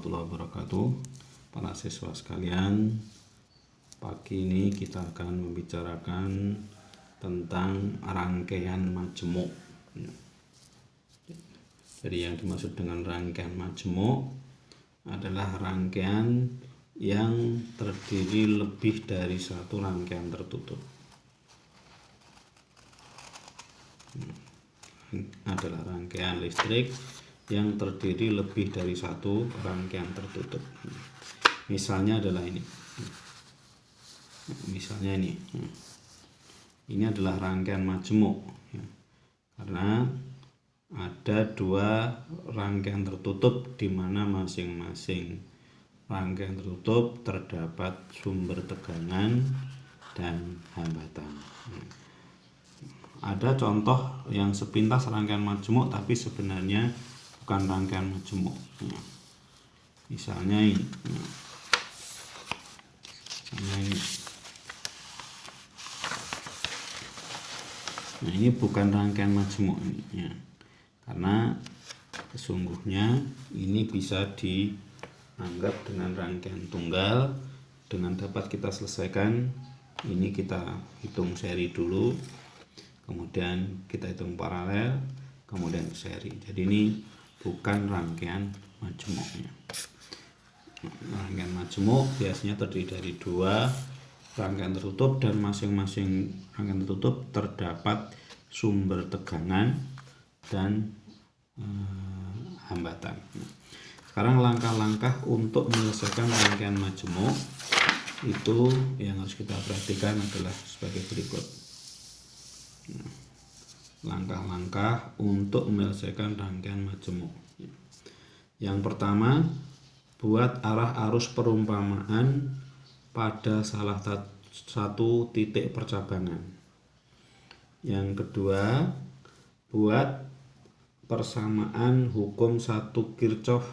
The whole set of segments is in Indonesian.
warahmatullahi wabarakatuh. Para siswa sekalian, pagi ini kita akan membicarakan tentang rangkaian majemuk. Jadi yang dimaksud dengan rangkaian majemuk adalah rangkaian yang terdiri lebih dari satu rangkaian tertutup. Adalah rangkaian listrik yang terdiri lebih dari satu rangkaian tertutup. Misalnya adalah ini. Misalnya ini adalah rangkaian majemuk, karena ada dua rangkaian tertutup di mana masing-masing rangkaian tertutup terdapat sumber tegangan dan hambatan. Ada contoh yang sepintas rangkaian majemuk tapi sebenarnya bukan rangkaian majemuk. Misalnya ini. Nah, ini bukan rangkaian majemuk ini, karena sesungguhnya ini bisa dianggap dengan rangkaian tunggal. Dengan dapat kita selesaikan, ini kita hitung seri dulu, kemudian kita hitung paralel, kemudian seri. Jadi ini bukan rangkaian majemuknya. Rangkaian majemuk biasanya terdiri dari dua rangkaian tertutup dan masing-masing rangkaian tertutup terdapat sumber tegangan dan hambatan. Sekarang langkah-langkah untuk menyelesaikan rangkaian majemuk itu yang harus kita perhatikan adalah sebagai berikut. Langkah-langkah untuk menyelesaikan rangkaian majemuk. Yang pertama, buat arah arus perumpamaan pada salah satu titik percabangan. Yang kedua, buat persamaan hukum satu Kirchhoff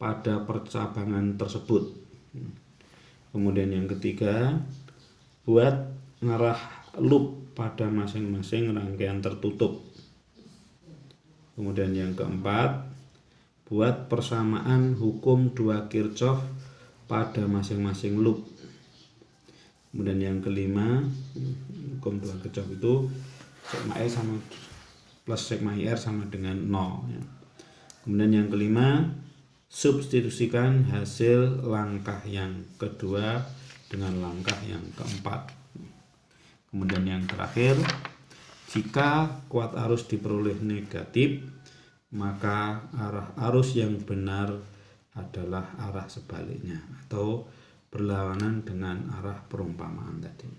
pada percabangan tersebut. Kemudian yang ketiga, buat arah loop pada masing-masing rangkaian tertutup. Kemudian yang keempat, buat persamaan hukum 2 Kirchhoff pada masing-masing loop. Kemudian yang kelima, hukum 2 Kirchhoff itu sigma E sama plus sigma IR sama dengan 0. Kemudian yang kelima, substitusikan hasil langkah yang kedua dengan langkah yang keempat. Kemudian yang terakhir, jika kuat arus diperoleh negatif, maka arah arus yang benar adalah arah sebaliknya atau berlawanan dengan arah perumpamaan tadi.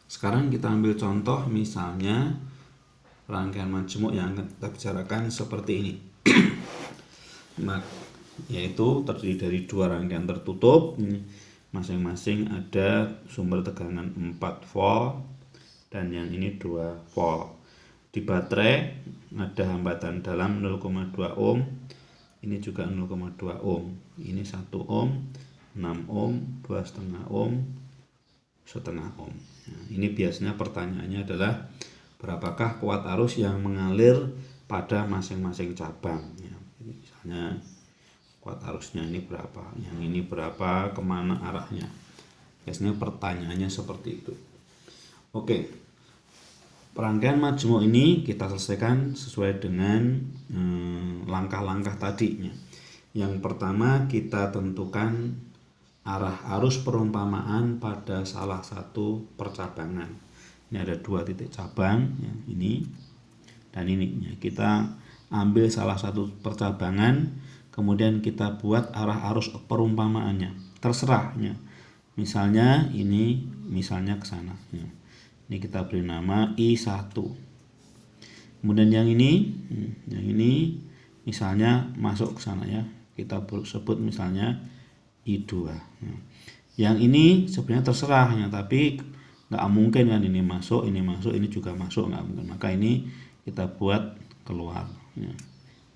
Sekarang kita ambil contoh, misalnya rangkaian majemuk yang akan kita bicarakan seperti ini. Yaitu terdiri dari dua rangkaian tertutup, masing-masing ada sumber tegangan 4 volt dan yang ini 2 volt. Di baterai ada hambatan dalam 0,2 ohm, ini juga 0,2 ohm, ini 1 ohm, 6 ohm, 2,5 ohm, setengah ohm. Nah, ini biasanya pertanyaannya adalah berapakah kuat arus yang mengalir pada masing-masing cabang. Misalnya kuat arusnya ini berapa, yang ini berapa, kemana arahnya. Biasanya pertanyaannya seperti itu. Oke, rangkaian majemuk ini kita selesaikan sesuai dengan langkah-langkah tadinya. Yang pertama, kita tentukan arah arus perumpamaan pada salah satu percabangan. Ini ada dua titik cabang, ini dan ini. Kita ambil salah satu percabangan, kemudian kita buat arah arus perumpamaannya, terserahnya. Misalnya ini, misalnya ke sana. Ini kita beri nama I1. Kemudian yang ini misalnya masuk ke sana ya. Kita sebut misalnya I2. Yang ini sebenarnya terserahnya, tapi nggak mungkin kan ini masuk, ini juga masuk, nggak mungkin. Maka ini kita buat keluar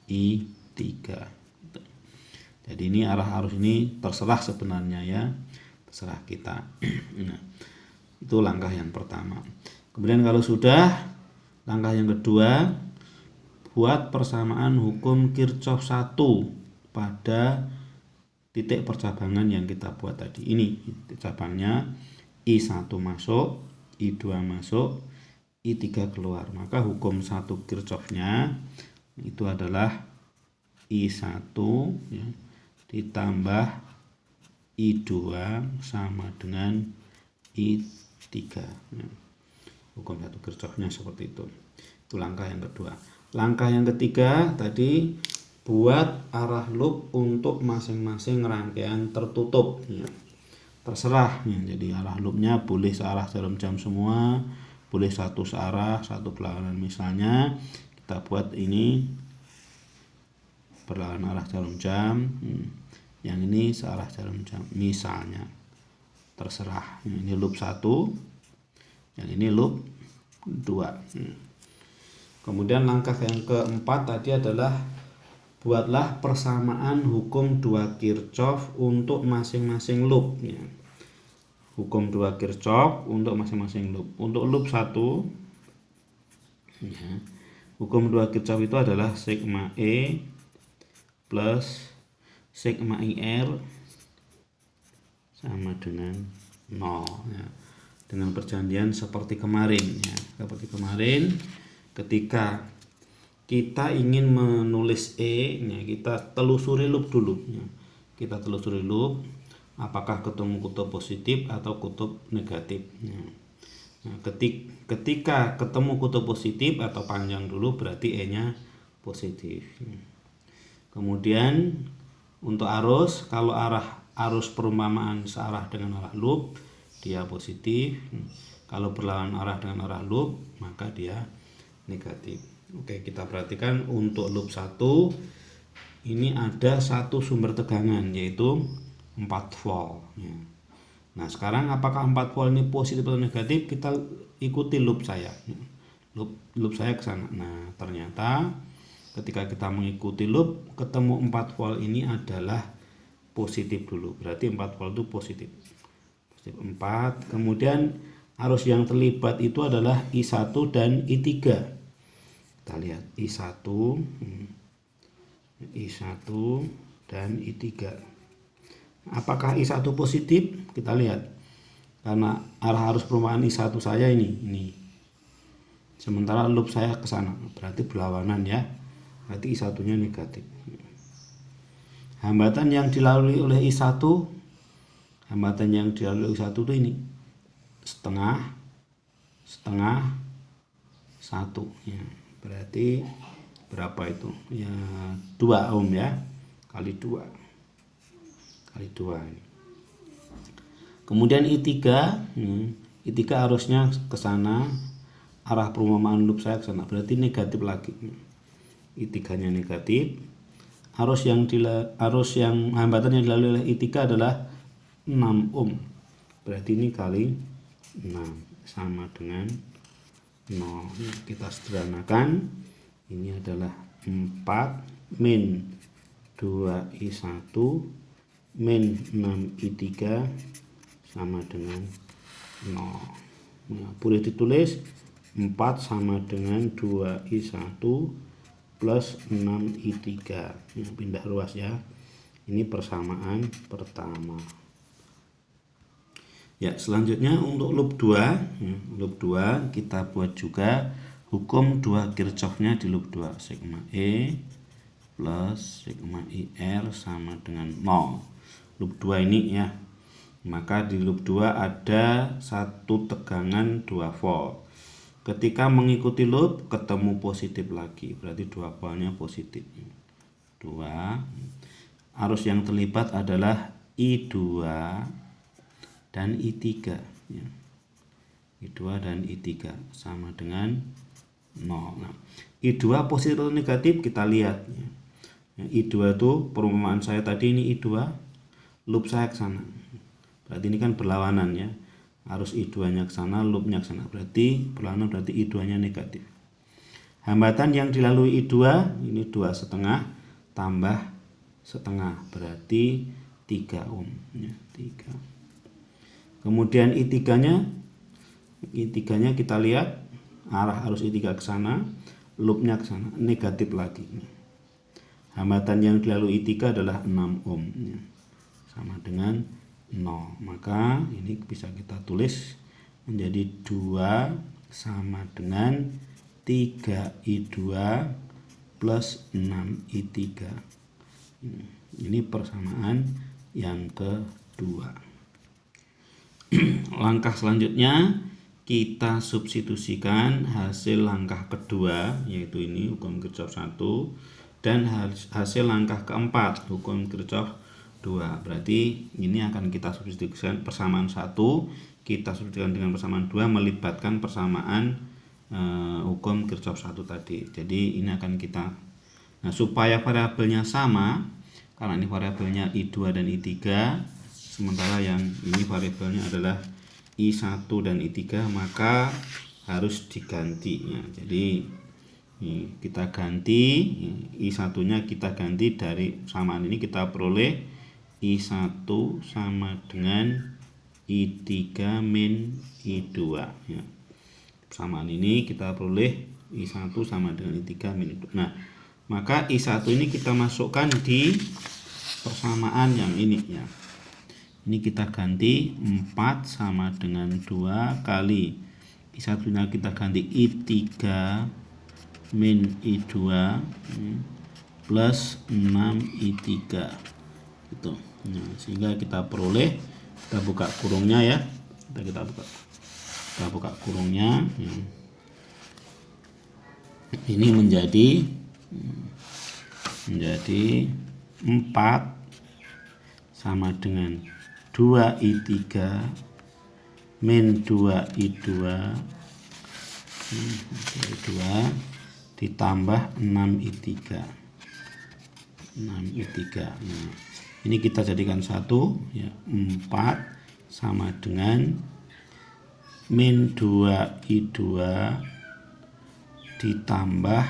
I3. Jadi ini arah arus ini terserah sebenarnya ya, terserah kita. Nah, itu langkah yang pertama. Kemudian kalau sudah, langkah yang kedua, buat persamaan hukum Kirchhoff 1 pada titik percabangan yang kita buat tadi. Ini cabangnya I1 masuk, I2 masuk, I3 keluar. Maka hukum 1 Kirchhoff-nya itu adalah I1 ya, ditambah I2 sama dengan I3 ya. Hukum 1 Kirchhoff-nya seperti itu. Itu langkah yang kedua. Langkah yang ketiga tadi buat arah loop untuk masing-masing rangkaian tertutup ya. Terserah ya. Jadi arah loopnya boleh searah jarum jam semua, boleh satu searah, satu berlawanan. Misalnya kita buat ini berlawanan arah jarum jam, yang ini searah jarum jam misalnya. Terserah. Ini loop 1, yang ini loop 2. Kemudian langkah yang keempat tadi adalah buatlah persamaan hukum 2 Kirchhoff untuk masing-masing loop ya. Hukum 2 Kirchhoff untuk masing-masing loop. Untuk loop 1 ya, hukum 2 Kirchhoff itu adalah sigma E plus sigma IR sama dengan 0 ya. Dengan perjanjian seperti kemarin ya. Seperti kemarin ketika kita ingin menulis E ya, kita telusuri loop dulu ya. Kita telusuri loop apakah ketemu kutub positif atau kutub negatif ya. Nah, ketika ketemu kutub positif atau panjang dulu berarti E nya positif ya. Kemudian untuk arus, kalau arus perumpamaan searah dengan arah loop dia positif, kalau berlawanan arah dengan arah loop maka dia negatif. Oke, kita perhatikan untuk loop 1 ini ada satu sumber tegangan yaitu 4 volt ya. Nah sekarang apakah 4 volt ini positif atau negatif, kita ikuti loop saya ya. Loop saya ke sana. Nah ternyata ketika kita mengikuti loop ketemu 4 volt ini adalah positif dulu, berarti 4 volt itu positif 4. Kemudian arus yang terlibat itu adalah I1 dan I3. Kita lihat I1 dan I3. Apakah I1 positif? Kita lihat. Karena arah arus perumpamaan I1 saya ini. Sementara loop saya ke sana, berarti berlawanan ya. Berarti I1-nya negatif. Hambatan yang dilalui oleh I1 itu ini setengah 1 ya. Berarti berapa itu ya, 2 ohm ya, kali 2 ini. Kemudian I3 arusnya ke sana, arah perumpamaan loop saya ke sana, berarti negatif lagi. I3 nya negatif. Arus yang hambatan yang dilalui oleh I3 adalah 6 ohm, berarti ini kali 6 sama dengan 0. Kita sederhanakan, ini adalah 4 min 2I1 min 6I3 sama dengan 0. Nah, boleh ditulis 4 sama dengan 2I1 plus 6I3 ya, pindah ruas ya. Ini persamaan pertama ya. Selanjutnya untuk loop 2 ya, loop 2 kita buat juga hukum 2 Kirchhoff-nya di loop 2, sigma E plus sigma IR sama dengan 0. Loop 2 ini ya, maka di loop 2 ada satu tegangan 2 volt. Ketika mengikuti loop ketemu positif lagi, berarti 2 voltnya positif 2. Arus yang terlibat adalah I2 dan I3 ya. I2 dan I3 sama dengan 0. Nah, I2 positif atau negatif kita lihat ya. I2 itu perumpamaan saya tadi, ini I2, loop saya ke sana, berarti ini kan berlawanan ya. Arus I2 nya ke sana, loopnya ke sana, berarti berlawanan, berarti I2 nya negatif. Hambatan yang dilalui I2 ini 2,5 tambah setengah, berarti 3 ohm ya, 3. Kemudian I3 nya kita lihat arah arus I3 ke sana, loopnya ke sana, negatif lagi. Hambatan yang dilalui I3 adalah 6 ohm ya. sama dengan 0. Maka ini bisa kita tulis menjadi 2 sama dengan 3i2 plus 6i3. Ini persamaan yang kedua. Langkah selanjutnya kita substitusikan hasil langkah kedua, yaitu ini hukum Kirchhoff 1, dan hasil langkah keempat hukum Kirchhoff 2. Berarti ini akan kita substitusikan persamaan 1, kita substitusikan dengan persamaan 2 melibatkan persamaan hukum Kirchhoff 1 tadi. Jadi ini akan kita, nah supaya variabelnya sama, karena ini variabelnya I2 dan I3, sementara yang ini variabelnya adalah I1 dan I3, maka harus diganti ya. Jadi kita ganti I1 nya, kita ganti dari persamaan ini kita peroleh I1 sama dengan I3 min I2 ya. Persamaan ini kita peroleh I1 sama dengan I3 min I2. Nah, maka I1 ini kita masukkan di persamaan yang ini ya. Ini kita ganti 4 sama dengan 2 kali I1 nya kita ganti I3 min I2 plus 6I3 gitu. Nah, sehingga kita peroleh, kita buka kurungnya ya. Kita buka kurungnya ya. Ini menjadi 4 sama dengan 2i3 min 2i2 ditambah 6i3. Nah, ini kita jadikan 1 ya. 4 sama dengan min 2i2 ditambah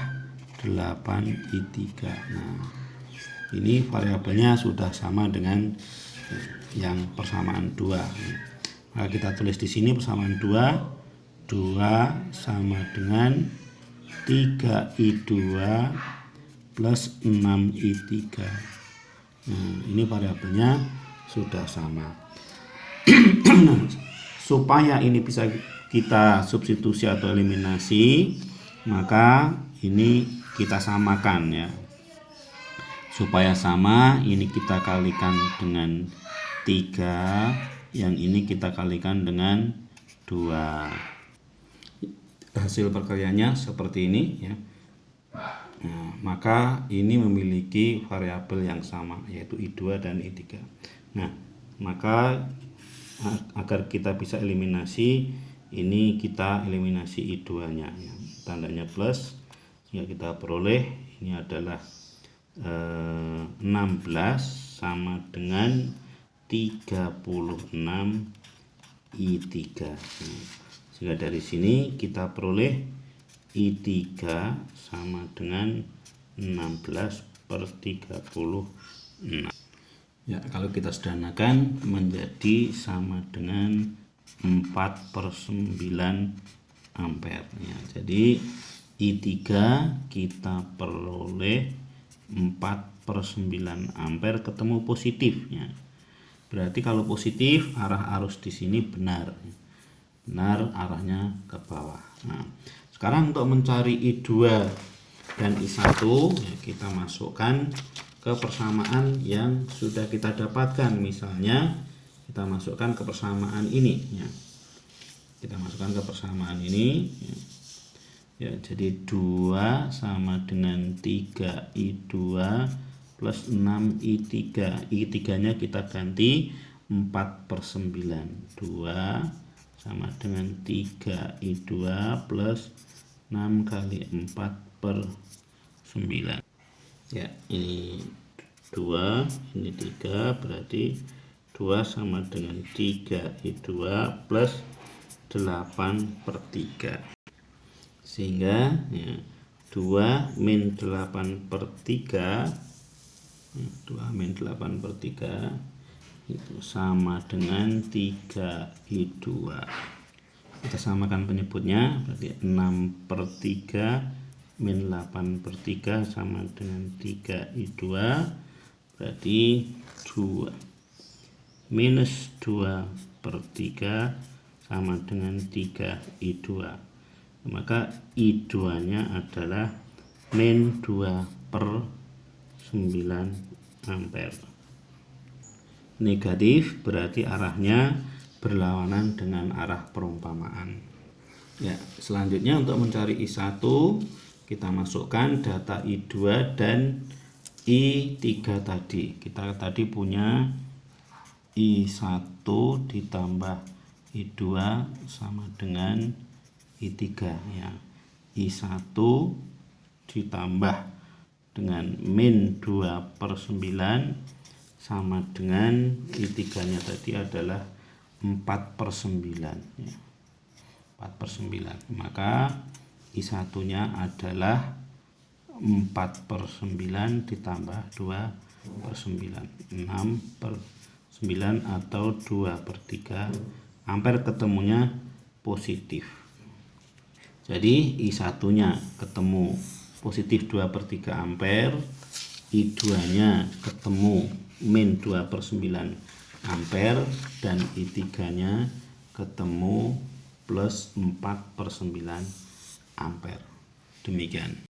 8i3. Nah, ini variabelnya sudah sama dengan yang persamaan 2. Maka kita tulis di sini persamaan 2 sama dengan 3i2 plus 6i3. Nah, ini variabelnya sudah sama. Supaya ini bisa kita substitusi atau eliminasi, maka ini kita samakan ya. Supaya sama, ini kita kalikan dengan 3, yang ini kita kalikan dengan 2. Hasil perkaliannya seperti ini ya. Nah, maka ini memiliki variabel yang sama, yaitu I2 dan I3. Nah, maka agar kita bisa eliminasi, ini kita eliminasi I2 nya ya. Tandanya plus, sehingga kita peroleh ini adalah 16 sama dengan 36 I3. Sehingga dari sini kita peroleh I3 sama dengan 16/36. Ya, kalau kita sederhanakan menjadi sama dengan 4/9 ampere ya. Jadi I3 kita peroleh 4/9 ampere ketemu positifnya. Berarti kalau positif, arah arus di sini benar arahnya ke bawah. Nah, sekarang untuk mencari I2 dan I1 ya, kita masukkan ke persamaan yang sudah kita dapatkan. Misalnya kita masukkan ke persamaan ini ya. Kita masukkan ke persamaan ini ya. Ya, jadi 2 sama dengan 3i2 plus 6i3. I3 nya kita ganti 4/9. 2 sama dengan 3i2 plus 6 kali 4/9. Ya, ini 2, ini 3, berarti 2 sama dengan 3i2 plus 8/3. Sehingga ya, 2 min 8/3 itu sama dengan 3i2. Kita samakan penyebutnya, berarti 6/3 min 8/3 sama dengan 3i2, berarti 2. minus 2/3 sama dengan 3I2. Maka I2 nya adalah min 2/9 ampere. Negatif berarti arahnya berlawanan dengan arah perumpamaan. Ya, selanjutnya untuk mencari I1 kita masukkan data I2 dan I3 tadi. Kita tadi punya I1 ditambah I2 sama dengan I3 ya. I1 ditambah dengan min 2/9 sama dengan I3 nya tadi adalah 4/9 ya. 4/9. Maka I1 nya adalah 4/9 ditambah 2/9, 6/9 atau 2/3 ampere, ketemunya positif. Jadi I1 nya ketemu positif 2/3 ampere, I2 nya ketemu min 2/9 ampere, dan I3 nya ketemu plus 4/9 ampere. Demikian.